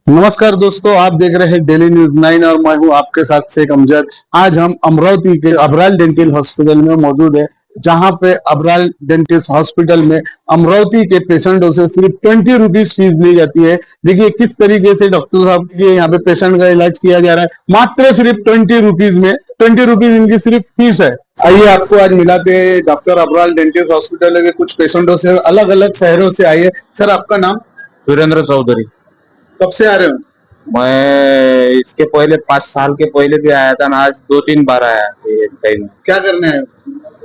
नमस्कार दोस्तों, आप देख रहे हैं डेली न्यूज 9 और मैं हूं आपके साथ शेख अमजद। आज हम अमरावती के अबराल डेंटल हॉस्पिटल में मौजूद है, जहां पे अबराल डेंटिस्ट हॉस्पिटल में अमरावती के पेशेंटों से सिर्फ 20 रुपीज फीस ली जाती है। देखिए किस तरीके से डॉक्टर साहब के यहाँ पे पेशेंट का इलाज किया जा रहा है, मात्र सिर्फ 20 रुपीज में। 20 रुपीज इनकी सिर्फ फीस है। आइए आपको आज मिलाते हैं डॉक्टर अबराल डेंटिस्ट हॉस्पिटल के कुछ पेशेंटों से, अलग अलग शहरों से आए। सर, आपका नाम? वीरेंद्र चौधरी। कब से आ रहे हो? मैं इसके पहले 5 साल के पहले भी आया था ना, आज 2-3 बार आया ये टाइम। क्या करने आए हो?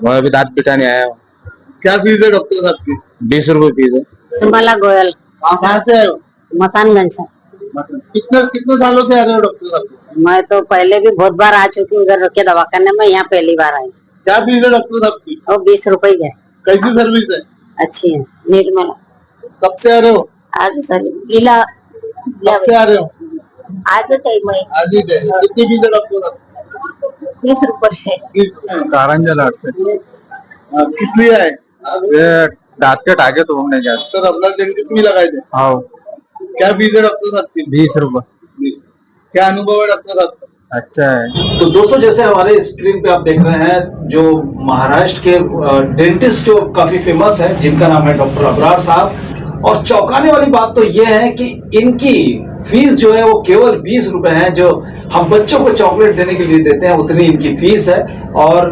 मैं अभी दांत बिठाने आया हूँ। क्या फीस है डॉक्टर साहब की? 20 रुपए फीस है। तुम्हाला गोयल कहाँ से आए हो? मकानगंज से। कितने कितने सालों से आ रहे हो डॉक्टर साहब? मैं तो पहले भी बहुत बार आ चुकी हूँ उधर के दवाखाने में, यहाँ पहली बार आई। क्या फीस है डॉक्टर साहब की? और 20 रुपए है। कैसी सर्विस है? अच्छी है, निर्मला। कब से आ रहे हो? आज सर लीला कब से आ रहे हो? आज मैं आज ही थे। कितनी फीस है डॉक्टर साहब? 20 रुपए है। कारंजा लाट से। किस लिए आए? ये दांत के टाके तो हमने क्या। डॉक्टर अबराल डेंटिस्ट में लगाए थे। हाँ, क्या फीस है डॉक्टर साहब की? 20 रुपए। क्या अनुभव है डॉक्टर साहब का? अच्छा है। तो दोस्तों, जैसे हमारे स्क्रीन पे आप देख रहे हैं, जो महाराष्ट्र के डेंटिस्ट जो काफी फेमस है, जिनका नाम है डॉक्टर अबरार साहब। और चौंकाने वाली बात तो यह है कि इनकी फीस जो है वो केवल 20 रुपए है। जो हम बच्चों को चॉकलेट देने के लिए देते हैं उतनी इनकी फीस है। और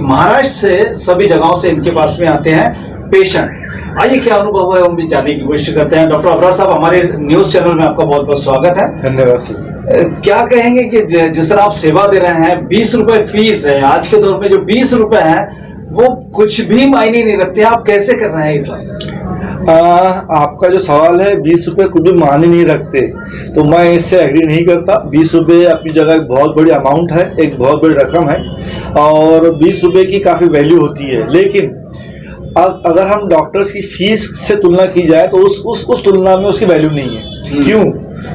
महाराष्ट्र से सभी जगहों से इनके पास में आते हैं पेशेंट। आइए क्या अनुभव है हम भी जानने की कोशिश करते हैं। डॉक्टर अबरार साहब, हमारे न्यूज चैनल में आपका बहुत बहुत स्वागत है। धन्यवाद सर। क्या कहेंगे कि जिस तरह आप सेवा दे रहे हैं, 20 रुपए फीस है, आज के दौर में जो 20 रुपए है वो कुछ भी मायने नहीं रखते, आप कैसे कर रहे हैं इस? आपका जो सवाल है 20 रुपये कुछ भी मायने नहीं रखते, तो मैं इससे एग्री नहीं करता। 20 रुपये अपनी जगह एक बहुत बड़ी अमाउंट है, एक बहुत बड़ी रकम है और 20 रुपये की काफ़ी वैल्यू होती है। लेकिन अगर हम डॉक्टर्स की फीस से तुलना की जाए तो उस तुलना में उसकी वैल्यू नहीं है। क्यों?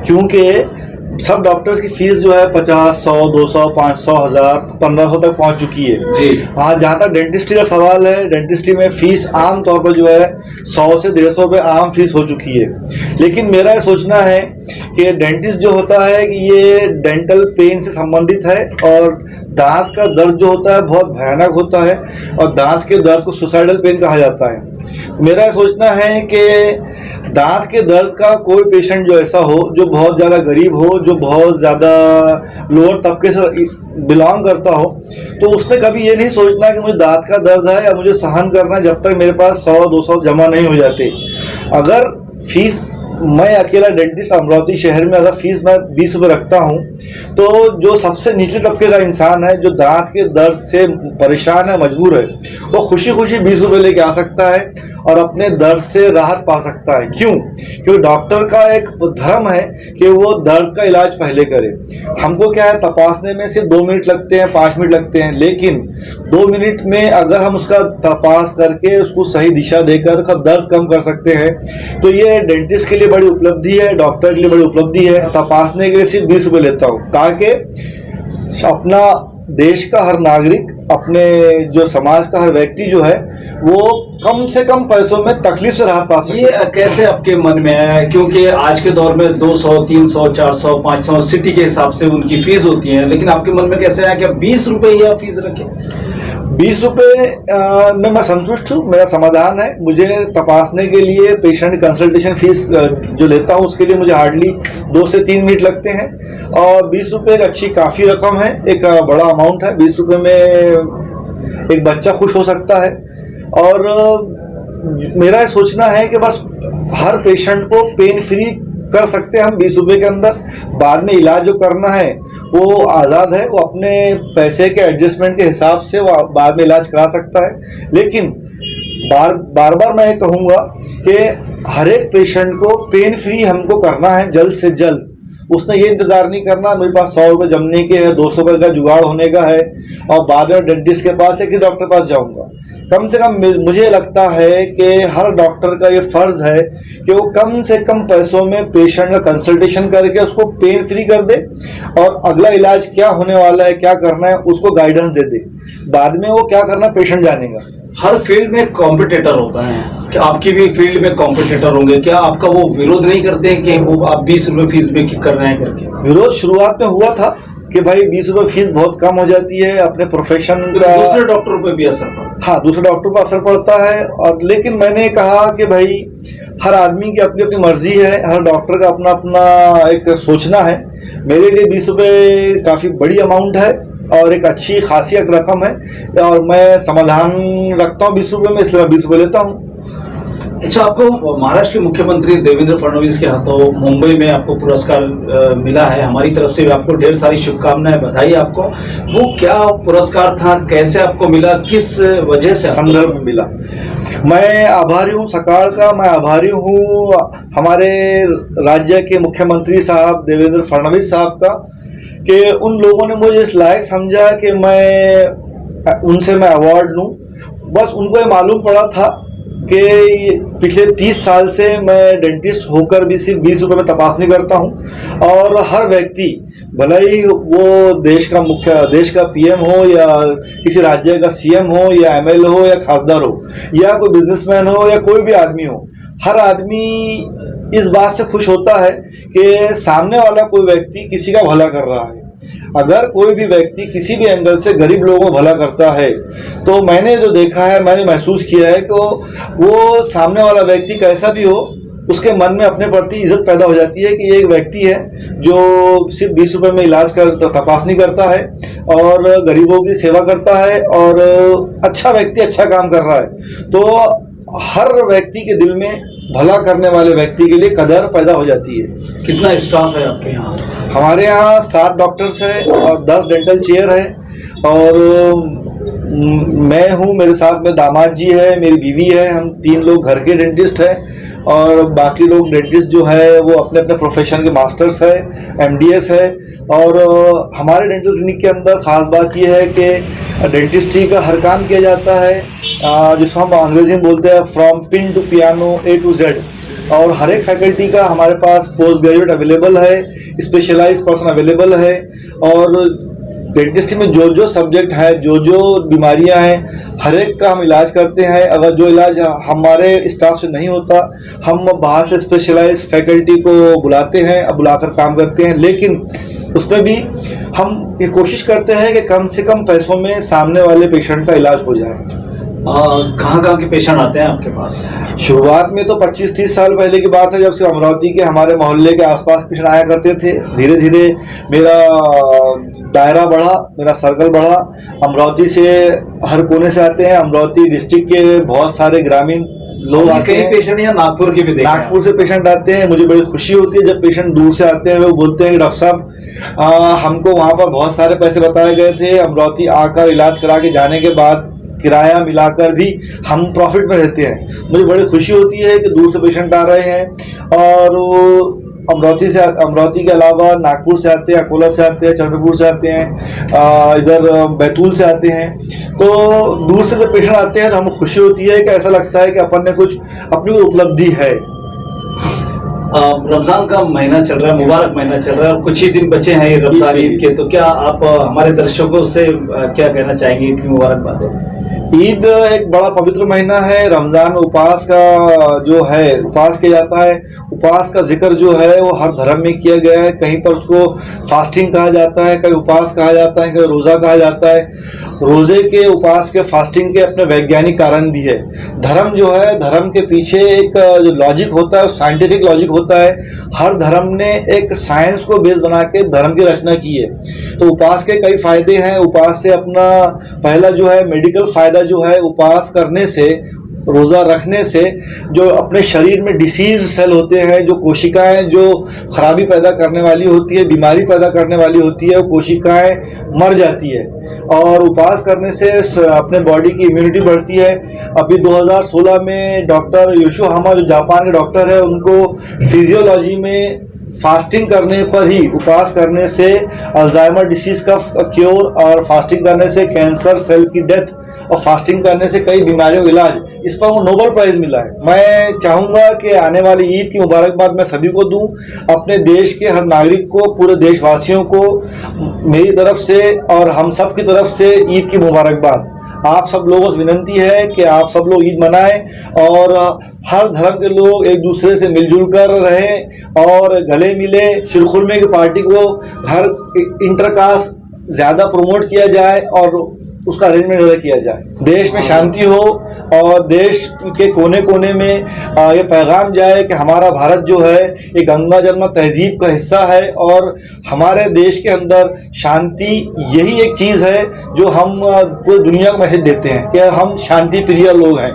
क्योंकि सब डॉक्टर्स की फीस जो है 50, 100, 200, 500, 1000, 1500 तक पहुंच चुकी है जी। हाँ, जहाँ तक डेंटिस्ट्री का सवाल है, डेंटिस्ट्री में फीस आम तौर पर जो है 100 से 150 रुपये आम फीस हो चुकी है। लेकिन मेरा ये सोचना है कि डेंटिस्ट जो होता है कि ये डेंटल पेन से संबंधित है और दांत का दर्द जो होता है बहुत भयानक होता है और दांत के दर्द को सुसाइडल पेन कहा जाता है। मेरा ये सोचना है कि दांत के दर्द का कोई पेशेंट जो ऐसा हो, जो बहुत ज़्यादा गरीब हो, जो बहुत ज़्यादा लोअर तबके से बिलोंग करता हो, तो उसने कभी ये नहीं सोचना कि मुझे दांत का दर्द है या मुझे सहन करना है जब तक मेरे पास 100-200 जमा नहीं हो जाते। अगर फीस, मैं अकेला डेंटिस्ट अमरावती शहर में अगर फीस मैं 20 रुपये रखता हूँ, तो जो सबसे निचले तबके का इंसान है, जो दांत के दर्द से परेशान है, मजबूर है, वो खुशी खुशी 20 रुपये लेके आ सकता है और अपने दर्द से राहत पा सकता है। क्यों? क्योंकि डॉक्टर का एक धर्म है कि वो दर्द का इलाज पहले करे। हमको क्या है, तपासने में सिर्फ 2 मिनट लगते हैं, 5 मिनट लगते हैं, लेकिन 2 मिनट में अगर हम उसका तपास करके उसको सही दिशा देकर उसका दर्द कम कर सकते हैं, तो ये डेंटिस्ट के लिए बड़ी उपलब्धि है, डॉक्टर के लिए बड़ी उपलब्धि है। तपासने के लिए सिर्फ 20 रुपये लेता हूँ, ताकि अपना देश का हर नागरिक, अपने जो समाज का हर व्यक्ति जो है, वो कम से कम पैसों में तकलीफ से राहत पा सके। ये कैसे आपके मन में है? क्योंकि आज के दौर में 200, 300, 400, 500 सिटी के हिसाब से उनकी फीस होती है, लेकिन आपके मन में कैसे है कि 20 रुपए या फीस रखें? 20 रुपये में मैं संतुष्ट हूँ। मेरा समाधान है, मुझे तपासने के लिए पेशेंट कंसल्टेशन फीस जो लेता हूँ उसके लिए मुझे हार्डली 2 से 3 मिनट लगते हैं और 20 रुपये एक अच्छी काफ़ी रकम है, एक बड़ा अमाउंट है। 20 रुपये में एक बच्चा खुश हो सकता है और मेरा सोचना है कि बस हर पेशेंट को पेन फ्री कर सकते हैं हम 20 रुपये के अंदर। बाद में इलाज जो करना है वो आज़ाद है, वो अपने पैसे के एडजस्टमेंट के हिसाब से वो बाद में इलाज करा सकता है। लेकिन बार बार मैं ये कहूँगा कि हर एक पेशेंट को पेन फ्री हमको करना है जल्द से जल्द। उसने ये इंतज़ार नहीं करना मेरे पास 100 रुपये जमने के है, 200 रुपये का जुगाड़ होने का है और बाद में डेंटिस्ट के पास है कि डॉक्टर पास जाऊंगा। कम से कम मुझे लगता है कि हर डॉक्टर का ये फ़र्ज़ है कि वो कम से कम पैसों में पेशेंट का कंसल्टेशन करके उसको पेन फ्री कर दे और अगला इलाज क्या होने वाला है, क्या करना है, उसको गाइडेंस दे दे। बाद में वो क्या करना पेशेंट जानेगा। हर फील्ड में कॉम्पिटिटर होता है, क्या आपकी भी फील्ड में कॉम्पिटिटर होंगे? क्या आपका वो विरोध नहीं करते हैं कि वो आप 20 रुपए फीस में कर रहे हैं करके? विरोध शुरुआत में हुआ था कि भाई 20 रुपए फीस बहुत कम हो जाती है, अपने प्रोफेशन का दूसरे डॉक्टरों पे भी असर पड़ता है। हाँ, दूसरे डॉक्टर पर असर पड़ता है। और लेकिन मैंने कहा कि भाई हर आदमी की अपनी अपनी मर्जी है, हर डॉक्टर का अपना अपना एक सोचना है। मेरे लिए 20 रुपये काफ़ी बड़ी अमाउंट है और एक अच्छी खासी रकम है, और मैं समाधान रखता हूँ 20 रुपये में, इसलिए मैं 20 रुपये लेता हूँ। अच्छा, आपको महाराष्ट्र के मुख्यमंत्री देवेंद्र फडणवीस के हाथों मुंबई में आपको पुरस्कार मिला है। हमारी तरफ से भी आपको ढेर सारी शुभकामनाएं, बधाई आपको। वो क्या पुरस्कार था, कैसे आपको मिला, किस वजह से संदर्भ में मिला? मैं आभारी हूँ सकाळ का, मैं आभारी हूँ हमारे राज्य के मुख्यमंत्री साहब देवेंद्र फडणवीस साहब का, कि उन लोगों ने मुझे इस लायक समझा कि उनसे मैं अवार्ड लूँ। बस उनको ये मालूम पड़ा था कि पिछले 30 साल से मैं डेंटिस्ट होकर भी सिर्फ 20 रुपये में तपासनी करता हूं, और हर व्यक्ति, भले ही वो देश का पीएम हो या किसी राज्य का सीएम हो या एमएलए हो या खासदार हो या कोई बिजनेसमैन हो या कोई भी आदमी हो, हर आदमी इस बात से खुश होता है कि सामने वाला कोई व्यक्ति किसी का भला कर रहा है। अगर कोई भी व्यक्ति किसी भी एंगल से गरीब लोगों को भला करता है, तो मैंने जो देखा है, मैंने महसूस किया है कि वो सामने वाला व्यक्ति कैसा भी हो, उसके मन में अपने प्रति इज्जत पैदा हो जाती है कि ये एक व्यक्ति है जो सिर्फ 20 रुपये में इलाज तपासनी करता है और गरीबों की सेवा करता है, और अच्छा व्यक्ति अच्छा काम कर रहा है। तो हर व्यक्ति के दिल में भला करने वाले व्यक्ति के लिए कदर पैदा हो जाती है। कितना स्टाफ है आपके यहाँ? हमारे यहाँ 7 डॉक्टर्स हैं और 10 डेंटल चेयर है, और मैं हूँ, मेरे साथ में दामाद जी है, मेरी बीवी है, हम 3 लोग घर के डेंटिस्ट हैं, और बाकी लोग डेंटिस्ट जो है वो अपने अपने प्रोफेशन के मास्टर्स है, एमडीएस है। और हमारे डेंटल क्लिनिक के अंदर ख़ास बात यह है कि डेंटिस्ट्री का हर काम किया जाता है, जिसको हम अंग्रेजी में बोलते हैं from pin to piano A to Z। और हर एक फैकल्टी का हमारे पास पोस्ट ग्रेजुएट अवेलेबल है, स्पेशलाइज्ड पर्सन अवेलेबल है, और डेंटिस्ट्री में जो जो सब्जेक्ट है, जो जो बीमारियां हैं, हर एक का हम इलाज करते हैं। अगर जो इलाज हमारे स्टाफ से नहीं होता, हम बाहर से स्पेशलाइज्ड फैकल्टी को बुलाते हैं, बुलाकर काम करते हैं। लेकिन उसमें भी हम ये कोशिश करते हैं कि कम से कम पैसों में सामने वाले पेशेंट का इलाज हो जाए। कहाँ के पेशेंट आते हैं आपके पास? शुरुआत में तो 25-30 साल पहले की बात है, जब से अमरावती के हमारे मोहल्ले के आसपास पेशेंट आया करते थे। धीरे धीरे मेरा दायरा बढ़ा, मेरा सर्कल बढ़ा। अमरावती से हर कोने से आते हैं, अमरावती डिस्ट्रिक्ट के बहुत सारे ग्रामीण लोग आते हैं। पेशेंट या नागपुर के भी देखे? नागपुर से पेशेंट आते हैं। मुझे बड़ी खुशी होती है जब पेशेंट दूर से आते हैं, वो बोलते हैं कि डॉक्टर साहब हमको वहाँ पर बहुत सारे पैसे बताए गए थे, अमरावती आकर इलाज करा के जाने के बाद किराया मिलाकर भी हम प्रॉफिट में रहते हैं। मुझे बड़ी खुशी होती है कि दूर से पेशेंट आ रहे हैं, और अमरावती के अलावा नागपुर से आते हैं, अकोला से आते हैं, चंद्रपुर से आते हैं, इधर बैतूल से आते हैं। तो दूर से जब पेशेंट आते हैं तो हमें खुशी होती है कि ऐसा लगता है कि अपन ने कुछ अपनी उपलब्धि है। रमजान का महीना चल रहा है, मुबारक महीना चल रहा है, और कुछ ही दिन बचे हैं ये रमजान ईद के, तो क्या आप हमारे दर्शकों से क्या कहना चाहेंगे ईद की मुबारकबाद? ईद एक बड़ा पवित्र महीना है। रमजान में उपास का जो है, उपास किया जाता है। उपास का जिक्र जो है वो हर धर्म में किया गया है। कहीं पर उसको फास्टिंग कहा जाता है, कहीं उपास कहा जाता है, कहीं रोज़ा कहा जाता है। रोज़े के, उपास के, फास्टिंग के अपने वैज्ञानिक कारण भी है। धर्म जो है, धर्म के पीछे एक जो लॉजिक होता है, साइंटिफिक लॉजिक होता है। हर धर्म ने एक साइंस को बेस बना के धर्म की रचना की है। तो उपास के कई फायदे हैं। उपास से अपना पहला जो है मेडिकल फायदा जो है, उपास करने से, रोज़ा रखने से जो अपने शरीर में डिसीज सेल होते हैं, जो कोशिकाएं जो खराबी पैदा करने वाली होती है, बीमारी पैदा करने वाली होती है, वो कोशिकाएं मर जाती है। और उपास करने से अपने बॉडी की इम्यूनिटी बढ़ती है। अभी 2016 में डॉक्टर योशिहामा, जो जापान के डॉक्टर है, उनको फिजियोलॉजी में फास्टिंग करने पर ही, उपास करने से अल्जाइमर डिसीज का क्योर, और फास्टिंग करने से कैंसर सेल की डेथ, और फास्टिंग करने से कई बीमारियों का इलाज, इस पर वो नोबेल प्राइज मिला है। मैं चाहूँगा कि आने वाली ईद की मुबारकबाद मैं सभी को दूं, अपने देश के हर नागरिक को, पूरे देशवासियों को मेरी तरफ से और हम सब की तरफ से ईद की मुबारकबाद। आप सब लोगों से विनंती है कि आप सब लोग ईद मनाएं और हर धर्म के लोग एक दूसरे से मिलजुल कर रहें और गले मिले। शिरखुरमे की पार्टी को घर इंटरकास्ट ज़्यादा प्रमोट किया जाए और उसका अरेंजमेंट ज़्यादा किया जाए। देश में शांति हो और देश के कोने कोने में ये पैगाम जाए कि हमारा भारत जो है ये गंगा जमुना तहजीब का हिस्सा है और हमारे देश के अंदर शांति यही एक चीज़ है जो हम पूरी दुनिया को मैसेज देते हैं कि हम शांति प्रिय लोग हैं।